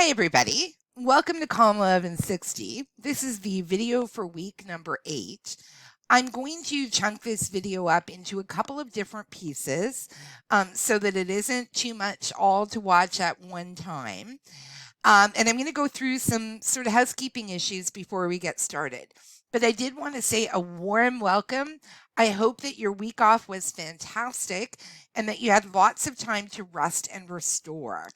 Hi, everybody. Welcome to COMM1160. This is the video for week number 8. I'm going to chunk this video up into a couple of different pieces so that it isn't too much all to watch at one time. And I'm going to go through some sort of housekeeping issues before we get started. But I did want to say a warm welcome. I hope that your week off was fantastic and that you had lots of time to rest and restore.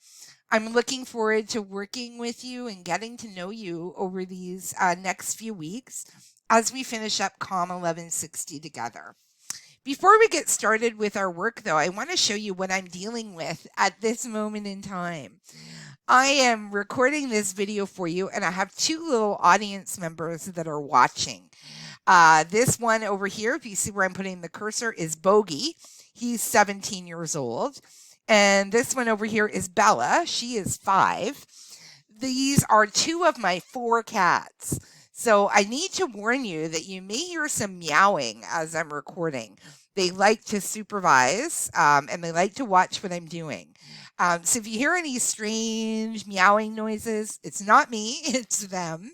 I'm looking forward to working with you and getting to know you over these next few weeks as we finish up COM 1160 together. Before we get started with our work, though, I want to show you what I'm dealing with at this moment in time. I am recording this video for you, and I have two little audience members that are watching. This one over here, if you see where I'm putting the cursor, is Bogey. He's 17 years old. And this one over here is Bella. She is 5. These are 2 of my 4 cats. So I need to warn you that you may hear some meowing as I'm recording. They like to supervise and they like to watch what I'm doing. So if you hear any strange meowing noises, it's not me, it's them.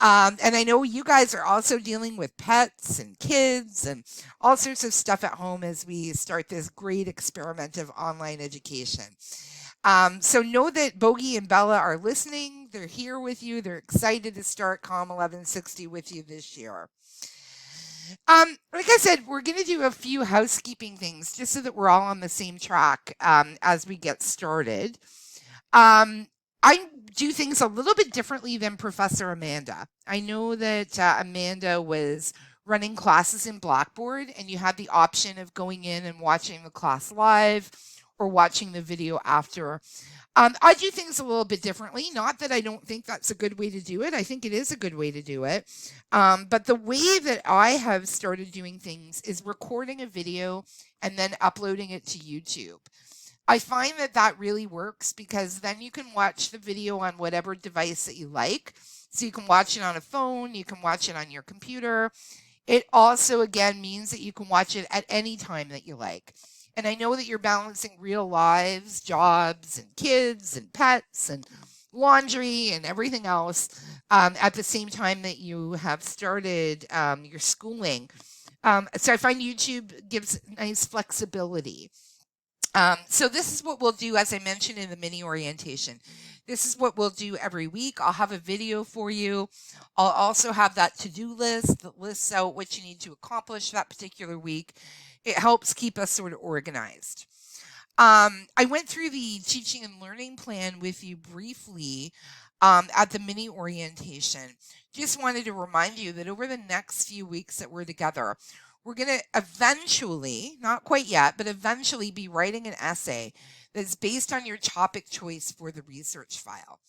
And I know you guys are also dealing with pets and kids and all sorts of stuff at home as we start this great experiment of online education. So know that Bogey and Bella are listening. They're here with you. They're excited to start COM 1160 with you this year. Like I said, we're going to do a few housekeeping things just so that we're all on the same track as we get started. I do things a little bit differently than Professor Amanda. I know that Amanda was running classes in Blackboard, and you had the option of going in and watching the class live or watching the video after. I do things a little bit differently. Not that I don't think that's a good way to do it. I think it is a good way to do it. But the way that I have started doing things is recording a video and then uploading it to YouTube. I find that that really works because then you can watch the video on whatever device that you like. So you can watch it on a phone, you can watch it on your computer. It also, again, means that you can watch it at any time that you like. And I know that you're balancing real lives, jobs, and kids, and pets, and laundry, and everything else at the same time that you have started your schooling. So I find YouTube gives nice flexibility. So this is what we'll do, as I mentioned in the mini orientation. This is what we'll do every week. I'll have a video for you. I'll also have that to-do list that lists out what you need to accomplish that particular week. It helps keep us sort of organized. I went through the teaching and learning plan with you briefly at the mini orientation. Just wanted to remind you that over the next few weeks that we're together, we're going to eventually, not quite yet, but eventually be writing an essay that's based on your topic choice for the research file.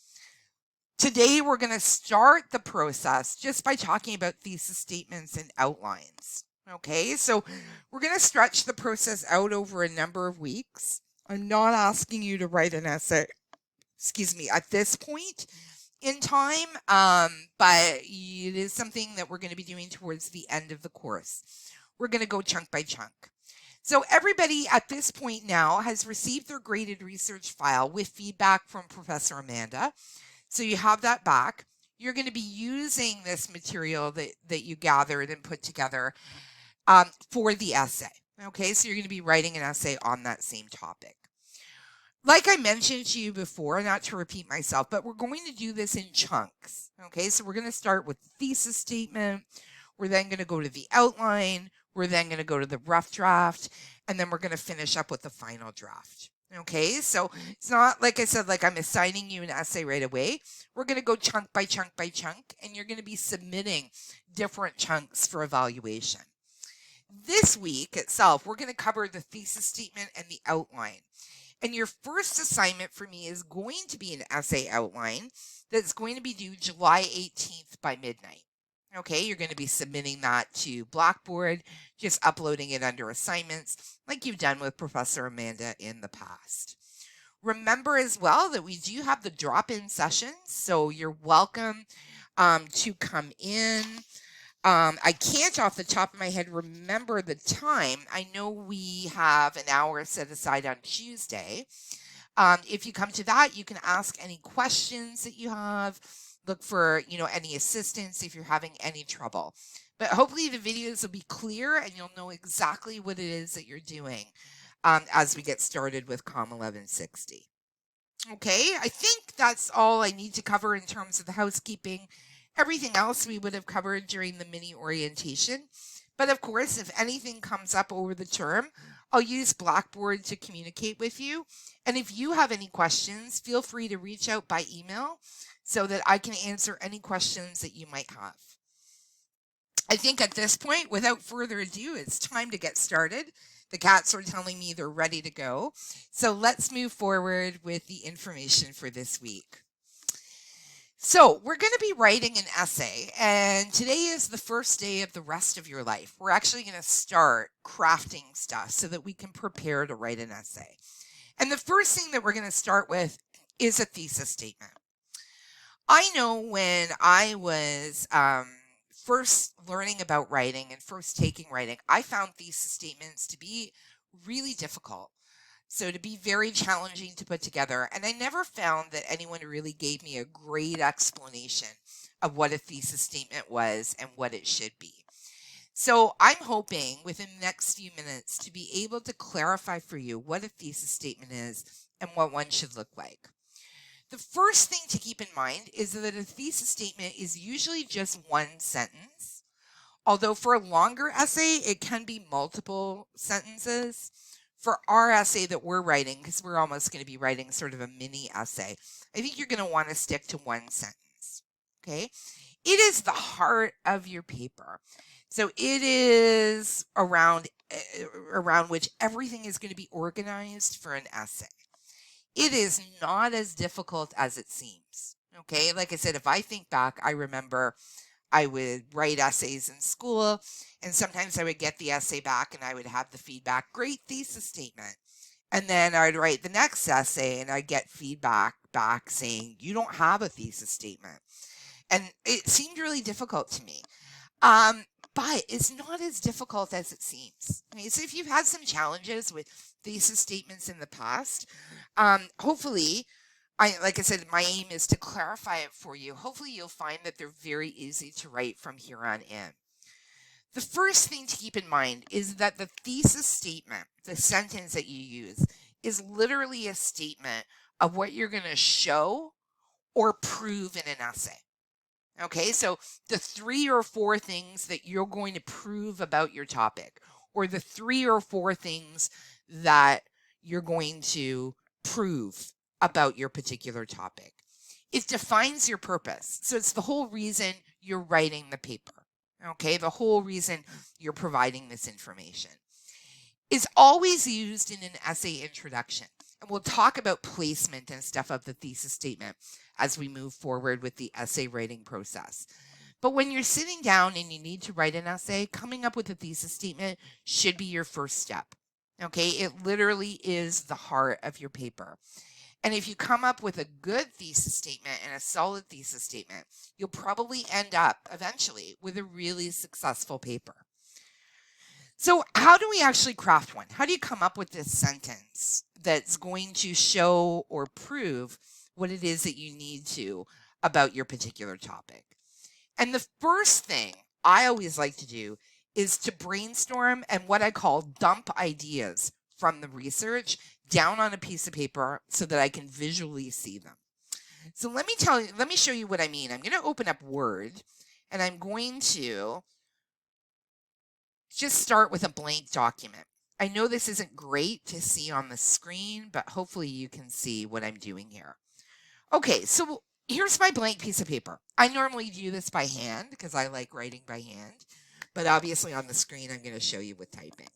Today, we're going to start the process just by talking about thesis statements and outlines. Okay, so we're going to stretch the process out over a number of weeks. I'm not asking you to write an essay, at this point in time, but it is something that we're going to be doing towards the end of the course. We're going to go chunk by chunk. So everybody at this point now has received their graded research file with feedback from Professor Amanda. So you have that back. You're going to be using this material that you gathered and put together for the essay. Okay, so you're going to be writing an essay on that same topic. Like I mentioned to you before, not to repeat myself, but we're going to do this in chunks. Okay, so we're going to start with the thesis statement. We're then going to go to the outline. We're then going to go to the rough draft. And then we're going to finish up with the final draft. Okay, so it's not like I said, like I'm assigning you an essay right away. We're going to go chunk by chunk by chunk, and you're going to be submitting different chunks for evaluation. This week itself, we're going to cover the thesis statement and the outline. And your first assignment for me is going to be an essay outline that's going to be due July 18th by midnight. Okay, you're going to be submitting that to Blackboard, just uploading it under assignments like you've done with Professor Amanda in the past. Remember as well that we do have the drop-in sessions, so you're welcome to come in. I can't off the top of my head remember the time. I know we have an hour set aside on Tuesday. If you come to that, you can ask any questions that you have, look for, any assistance if you're having any trouble. But hopefully the videos will be clear and you'll know exactly what it is that you're doing as we get started with COMM1160. Okay, I think that's all I need to cover in terms of the housekeeping. Everything else we would have covered during the mini orientation. But of course, if anything comes up over the term, I'll use Blackboard to communicate with you. And if you have any questions, feel free to reach out by email so that I can answer any questions that you might have. I think at this point, without further ado, it's time to get started. The cats are telling me they're ready to go. So let's move forward with the information for this week. So we're going to be writing an essay, and today is the first day of the rest of your life. We're actually going to start crafting stuff so that we can prepare to write an essay. And the first thing that we're going to start with is a thesis statement. I know when I was first learning about writing and first taking writing, I found thesis statements to be really difficult. So to be very challenging to put together. And I never found that anyone really gave me a great explanation of what a thesis statement was and what it should be. So I'm hoping within the next few minutes to be able to clarify for you what a thesis statement is and what one should look like. The first thing to keep in mind is that a thesis statement is usually just one sentence. Although for a longer essay, it can be multiple sentences. For our essay that we're writing, because we're almost going to be writing sort of a mini essay, I think you're going to want to stick to one sentence. Okay? It is the heart of your paper. So it is around which everything is going to be organized for an essay. It is not as difficult as it seems. Okay? Like I said, if I think back, I remember I would write essays in school, and sometimes I would get the essay back and I would have the feedback, great thesis statement. And then I'd write the next essay and I'd get feedback back saying, you don't have a thesis statement. And it seemed really difficult to me. But it's not as difficult as it seems. Okay, so if you've had some challenges with thesis statements in the past, hopefully, like I said, my aim is to clarify it for you. Hopefully you'll find that they're very easy to write from here on in. The first thing to keep in mind is that the thesis statement, the sentence that you use, is literally a statement of what you're going to show or prove in an essay. Okay, so the 3 or 4 things that you're going to prove about your topic, or the 3 or 4 things that you're going to prove about your particular topic. It defines your purpose. So it's the whole reason you're writing the paper. Okay, the whole reason you're providing this information is always used in an essay introduction. And we'll talk about placement and stuff of the thesis statement as we move forward with the essay writing process. But when you're sitting down and you need to write an essay, coming up with a thesis statement should be your first step. Okay, it literally is the heart of your paper. And if you come up with a good thesis statement and a solid thesis statement, you'll probably end up eventually with a really successful paper. So how do we actually craft one? How do you come up with this sentence that's going to show or prove what it is that you need to about your particular topic? And the first thing I always like to do is to brainstorm and what I call dump ideas from the research down on a piece of paper so that I can visually see them. So let me show you what I mean. I'm going to open up Word and I'm going to just start with a blank document. I know this isn't great to see on the screen, but hopefully you can see what I'm doing here. Okay, so here's my blank piece of paper. I normally do this by hand because I like writing by hand, but obviously on the screen I'm going to show you with typing.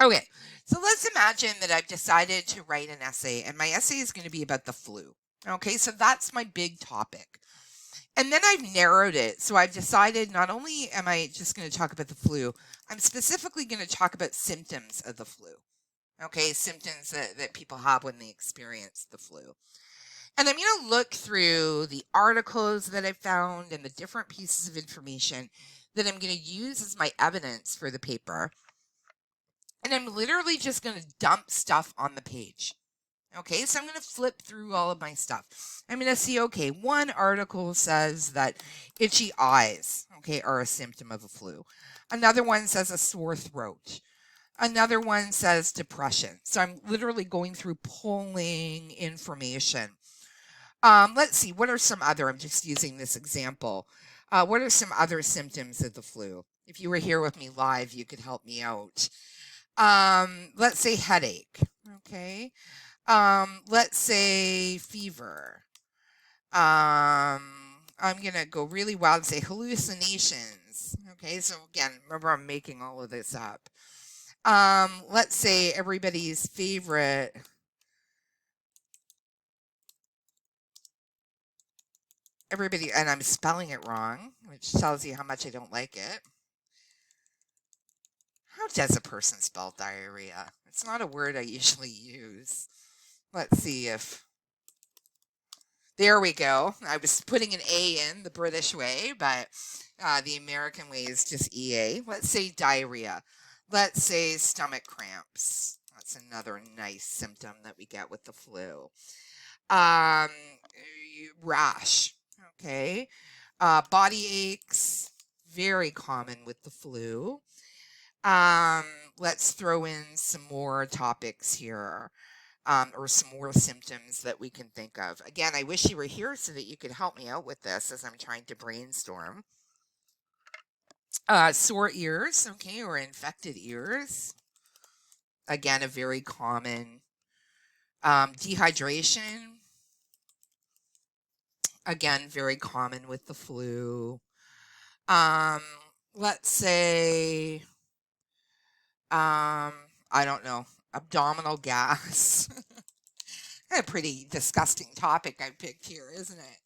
Okay, so let's imagine that I've decided to write an essay, and my essay is going to be about the flu. Okay, so that's my big topic. And then I've narrowed it. So I've decided not only am I just going to talk about the flu, I'm specifically going to talk about symptoms of the flu. Okay, symptoms that people have when they experience the flu. And I'm going to look through the articles that I found and the different pieces of information that I'm going to use as my evidence for the paper. And I'm literally just going to dump stuff on the page. Okay, so I'm going to flip through all of my stuff. I'm going to see, okay, one article says that itchy eyes, okay, are a symptom of a flu. Another one says a sore throat. Another one says depression. So I'm literally going through pulling information. Let's see, what are some other, I'm just using this example. What are some other symptoms of the flu? If you were here with me live, you could help me out. Let's say headache. Okay. Let's say fever. I'm going to go really wild and say hallucinations. Okay. So again, remember I'm making all of this up. Let's say everybody's favorite. Everybody, and I'm spelling it wrong, which tells you how much I don't like it. How does a person spell diarrhea? It's not a word I usually use. Let's see if. There we go. I was putting an A in the British way, but the American way is just EA. Let's say diarrhea. Let's say stomach cramps. That's another nice symptom that we get with the flu. Um, Rash. Okay. Body aches. Very common with the flu. Um, let's throw in some more topics here, or some more symptoms that we can think of. Again, I wish you were here so that you could help me out with this as I'm trying to brainstorm. Sore ears, okay, or infected ears. Again, a very common. Dehydration. Again, very common with the flu. Um, let's say, I don't know, abdominal gas. A pretty disgusting topic I picked here, isn't it?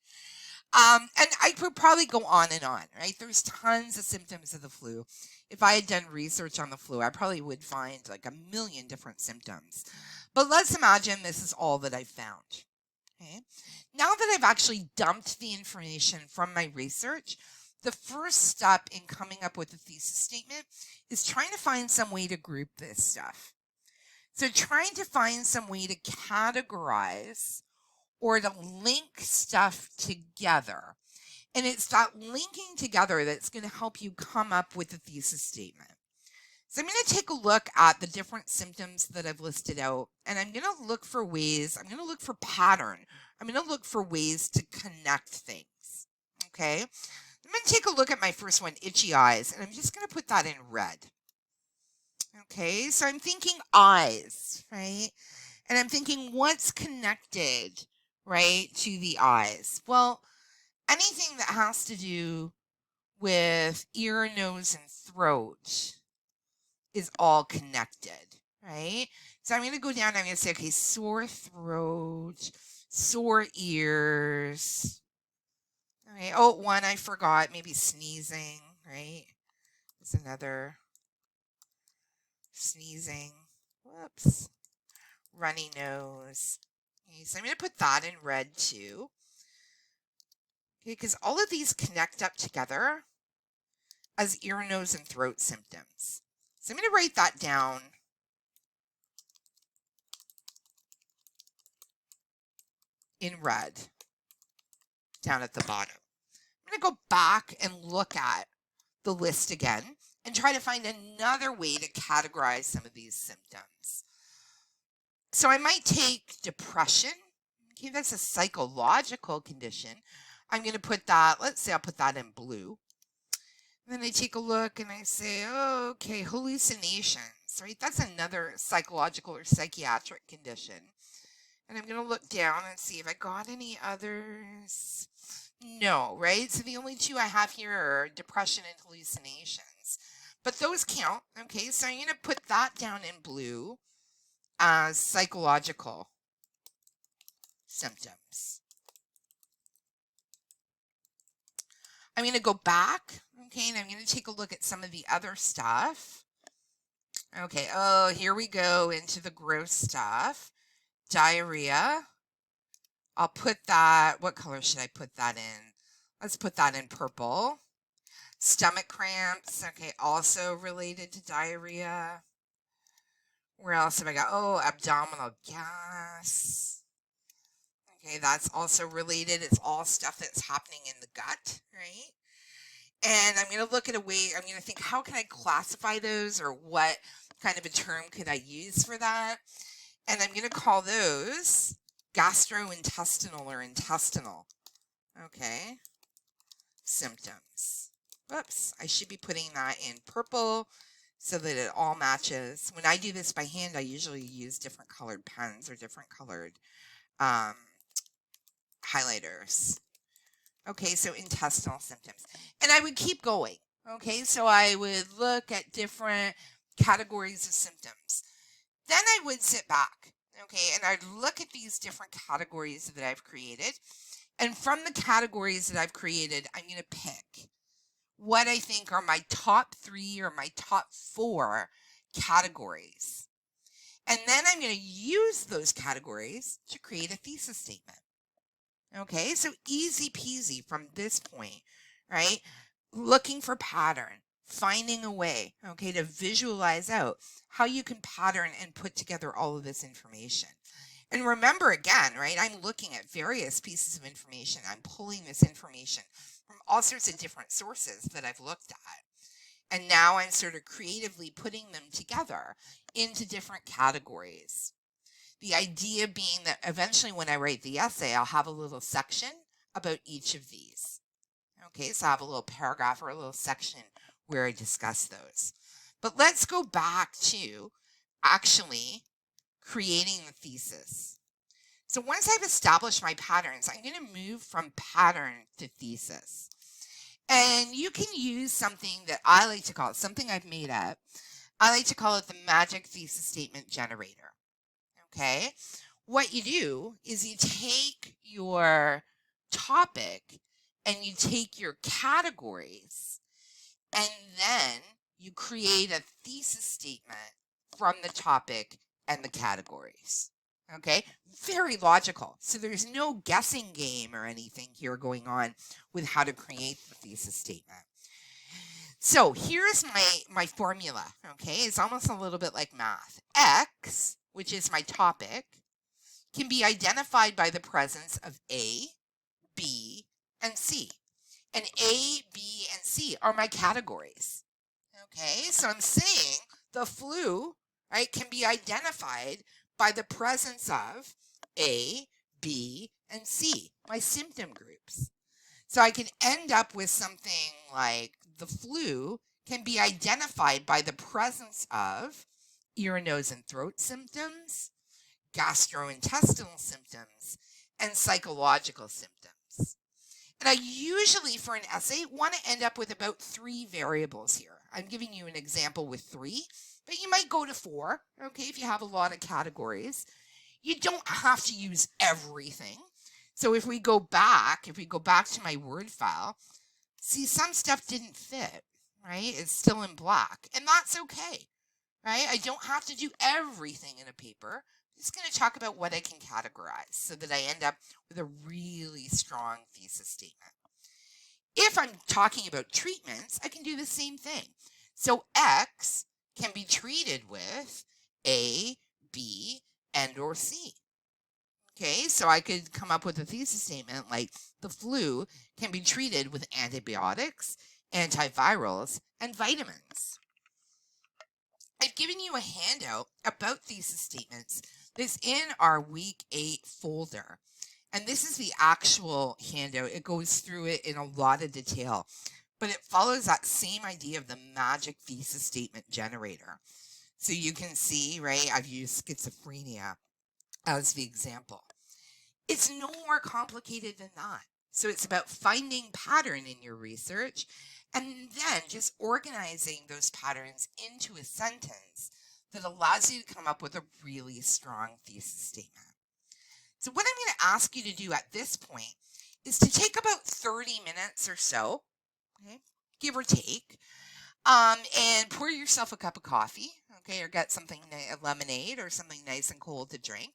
And I could probably go on and on, right? There's tons of symptoms of the flu. If I had done research on the flu, I probably would find like a million different symptoms. But let's imagine this is all that I've found. Okay. Now that I've actually dumped the information from my research, the first step in coming up with a thesis statement is trying to find some way to group this stuff. So trying to find some way to categorize or to link stuff together. And it's that linking together that's going to help you come up with a thesis statement. So I'm going to take a look at the different symptoms that I've listed out, and I'm going to look for ways, I'm going to look for pattern. I'm going to look for ways to connect things. Okay? I'm going to take a look at my first one, itchy eyes, and I'm just going to put that in red. Okay, so I'm thinking eyes, right? And I'm thinking what's connected, right, to the eyes? Well, anything that has to do with ear, nose, and throat is all connected, right? So I'm going to go down and I'm going to say, okay, sore throat, sore ears. Okay, oh, one I forgot, maybe sneezing, right? There's another. Sneezing. Whoops. Runny nose. Okay, so I'm going to put that in red too. Okay, because all of these connect up together as ear, nose, and throat symptoms. So I'm going to write that down in red down at the bottom. I'm going to go back and look at the list again and try to find another way to categorize some of these symptoms. So I might take depression. Okay, that's a psychological condition. I'm going to put that, let's say I'll put that in blue. And then I take a look and I say, oh, okay, hallucinations, right? That's another psychological or psychiatric condition. And I'm going to look down and see if I got any others. No, right? So the only two I have here are depression and hallucinations. But those count, okay? So I'm going to put that down in blue as psychological symptoms. I'm going to go back, okay, and I'm going to take a look at some of the other stuff. Okay, oh, here we go into the gross stuff. Diarrhea. I'll put that, what color should I put that in? Let's put that in purple. Stomach cramps, okay, also related to diarrhea. Where else have I got? Oh, abdominal gas. Okay, that's also related. It's all stuff that's happening in the gut, right? And I'm going to look at a way, I'm going to think, how can I classify those, or what kind of a term could I use for that? And I'm going to call those gastrointestinal or intestinal, okay, symptoms. Whoops, I should be putting that in purple so that it all matches. When I do this by hand, I usually use different colored pens or different colored highlighters. Okay, so intestinal symptoms. And I would keep going. Okay, so I would look at different categories of symptoms. Then I would sit back, okay, and I'd look at these different categories that I've created. And from the categories that I've created, I'm going to pick what I think are my top 3 or my top 4 categories. And then I'm going to use those categories to create a thesis statement. Okay, so easy peasy from this point, right? Looking for pattern, finding a way, okay, to visualize out how you can pattern and put together all of this information. And remember again, right, I'm looking at various pieces of information. I'm pulling this information from all sorts of different sources that I've looked at. And now I'm sort of creatively putting them together into different categories. The idea being that eventually when I write the essay, I'll have a little section about each of these. Okay, so I have a little paragraph or a little section where I discuss those. But let's go back to actually creating the thesis. So once I've established my patterns, I'm going to move from pattern to thesis. And you can use something that I like to call it, something I've made up. I like to call it the magic thesis statement generator. Okay, what you do is you take your topic and you take your categories, and then you create a thesis statement from the topic and the categories. Okay, very logical. So there's no guessing game or anything here going on with how to create the thesis statement. So here's my formula, okay? It's almost a little bit like math. X, which is my topic, can be identified by the presence of A, B, and C. And A, B, and C are my categories. Okay, so I'm saying the flu, right, can be identified by the presence of A, B, and C, my symptom groups. So I can end up with something like the flu can be identified by the presence of ear, nose, and throat symptoms, gastrointestinal symptoms, and psychological symptoms. And I usually, for an essay, want to end up with about 3 variables here. I'm giving you an example with 3, but you might go to 4, okay, if you have a lot of categories. You don't have to use everything. So if we go back to my Word file, see, some stuff didn't fit, right? It's still in black, and that's okay, right? I don't have to do everything in a paper. I'm just going to talk about what I can categorize so that I end up with a really strong thesis statement. If I'm talking about treatments, I can do the same thing. So X can be treated with A, B, and or C. Okay, so I could come up with a thesis statement like the flu can be treated with antibiotics, antivirals, and vitamins. I've given you a handout about thesis statements that's in our week 8 folder. And this is the actual handout. It goes through it in a lot of detail, but it follows that same idea of the magic thesis statement generator. So you can see, right, I've used schizophrenia as the example. It's no more complicated than that. So it's about finding pattern in your research and then just organizing those patterns into a sentence that allows you to come up with a really strong thesis statement. So what I'm going to ask you to do at this point is to take about 30 minutes or so, okay, give or take, and pour yourself a cup of coffee, okay, or get something, a lemonade or something nice and cold to drink.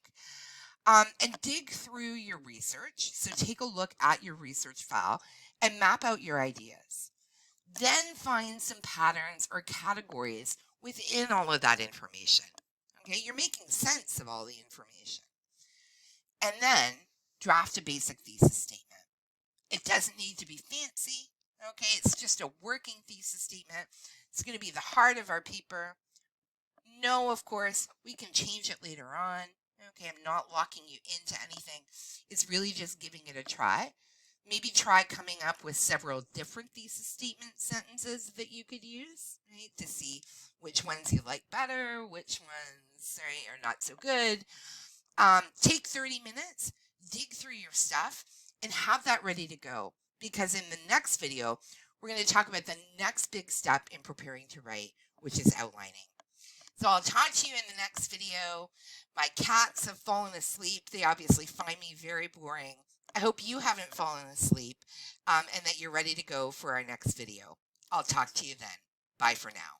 And dig through your research. So take a look at your research file and map out your ideas. Then find some patterns or categories within all of that information. Okay, you're making sense of all the information. And then draft a basic thesis statement. It doesn't need to be fancy. Okay, it's just a working thesis statement. It's going to be the heart of our paper. No, of course, we can change it later on. Okay, I'm not locking you into anything. It's really just giving it a try. Maybe try coming up with several different thesis statement sentences that you could use, right, to see which ones you like better, which ones, right, are not so good. Take 30 minutes, dig through your stuff, and have that ready to go. Because in the next video, we're going to talk about the next big step in preparing to write, which is outlining. So I'll talk to you in the next video. My cats have fallen asleep. They obviously find me very boring. I hope you haven't fallen asleep and that you're ready to go for our next video. I'll talk to you then. Bye for now.